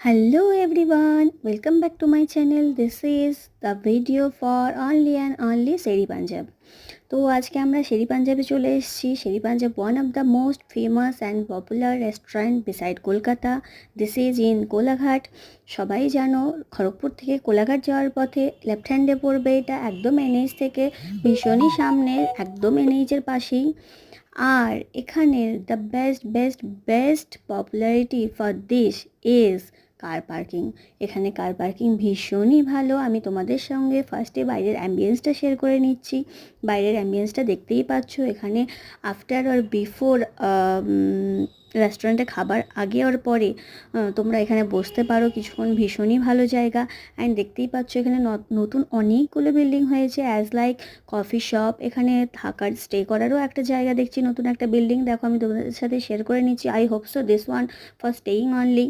Hello everyone, welcome back to my channel. This is the video for only and only Seri Punjab. তো আজকে আমরা শেরি পাঞ্জাবে চলে এসেছি। Sheri Punjab one of the most famous and popular restaurant beside Kolkata. This is in Kolaghat. সবাই জানো, খড়গপুর থেকে কোলাঘাট যাওয়ার পথে লেফট হ্যান্ডে পড়বে। এটা একদম এনএইচ থেকে ভীষণই সামনে, একদম এনএইচের পাশেই। আর এখানের the best popularity for this is car parking. এখানে কার পার্কিং ভীষণই ভালো। আমি তোমাদের সঙ্গে ফার্স্টে বাইরের অ্যাম্বিয়েন্সটা শেয়ার করে নিচ্ছি। বাইরের অ্যাম্বিয়েন্সটা দেখতেই পাচ্ছ। এখানে আফটার আর বিফোর রেস্টুরেন্টে খাবার আগে আর পরে তোমরা এখানে বসতে পারো কিছুক্ষণ। ভীষণই ভালো জায়গা। অ্যান্ড দেখতেই পাচ্ছ এখানে নতুন অনেকগুলো বিল্ডিং হয়েছে অ্যাজ লাইক কফি শপ। এখানে থাকার স্টে করারও একটা জায়গা দেখছি, নতুন একটা বিল্ডিং। দেখো আমি তোমাদের সাথে শেয়ার করে নিচ্ছি। I hope so this one for staying only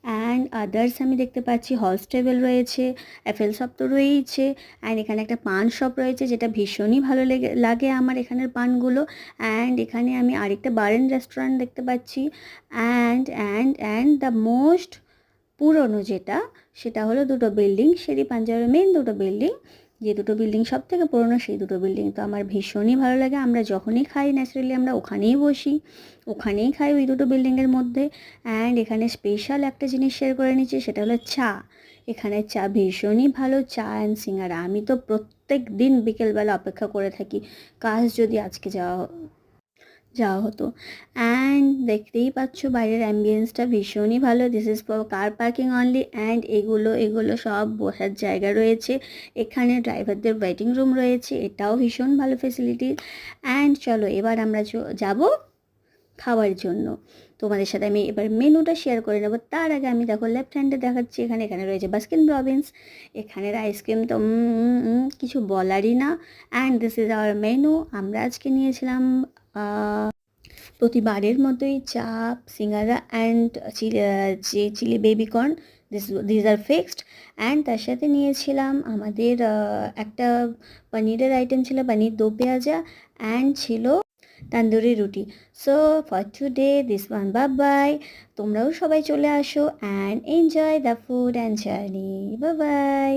and others. আমি দেখতে পাচ্ছি হলস্টেবল রয়েছে, এফএল শপ তো রয়েইছে। অ্যান্ড এখানে একটা পান শপ রয়েছে, যেটা ভীষণই ভালো লাগে আমার এখানের পানগুলো। অ্যান্ড এখানে আমি আরেকটা বার অ্যান্ড রেস্টুরেন্ট দেখতে পাচ্ছি। অ্যান্ড দ্য মোস্ট পুরনো যেটা, সেটা হলো দুটো বিল্ডিং, শেরি পাঞ্জাবের মেন দুটো বিল্ডিং। যে দুটো বিল্ডিং সব থেকে পুরনো, সেই দুটো বিল্ডিং তো আমার ভীষণই ভালো লাগে। আমরা যখনই খাই ন্যাচারালি আমরা ওখানেই বসি, ওখানেই খাই ওই দুটো বিল্ডিংয়ের মধ্যে। অ্যান্ড এখানে স্পেশাল একটা জিনিস শেয়ার করে নিচ্ছি, সেটা হলো চা। এখানে চা ভীষণই ভালো, চা অ্যান্ড সিঙ্গারা। আমি তো প্রত্যেক দিন বিকেলবেলা অপেক্ষা করে থাকি, কাজ যদি আজকে যাওয়া হতো। অ্যান্ড দেখতেই পাচ্ছ বাইরের অ্যাম্বিয়েন্সটা ভীষণই ভালো। This is for car parking only. And এগুলো সব বসার জায়গা রয়েছে। এখানে ড্রাইভারদের ওয়েটিং রুম রয়েছে, এটাও ভীষণ ভালো ফেসিলিটি। অ্যান্ড চলো এবার আমরা যাব খাওয়ার জন্য। তোমাদের সাথে আমি এবার মেনুটা শেয়ার করে নেবো। তার আগে আমি দেখো লেফট হ্যান্ডে দেখাচ্ছি, এখানে রয়েছে বাস্কিন রবিন্স। এখানের আইসক্রিম তো কিছু বলারই না। And this is our menu. আমরা আজকে নিয়েছিলাম প্রতিবারের মতোই চাপ, সিঙ্গারা and chilli baby corn. This are fixed. And তার সাথে নিয়েছিলাম আমাদের একটা পনিরের আইটেম ছিল, পনির দো পেঁয়াজা। অ্যান্ড ছিল তান্দুরি রুটি। So for today this one, bye. তোমরাও সবাই চলে আসো and enjoy the food and journey. By.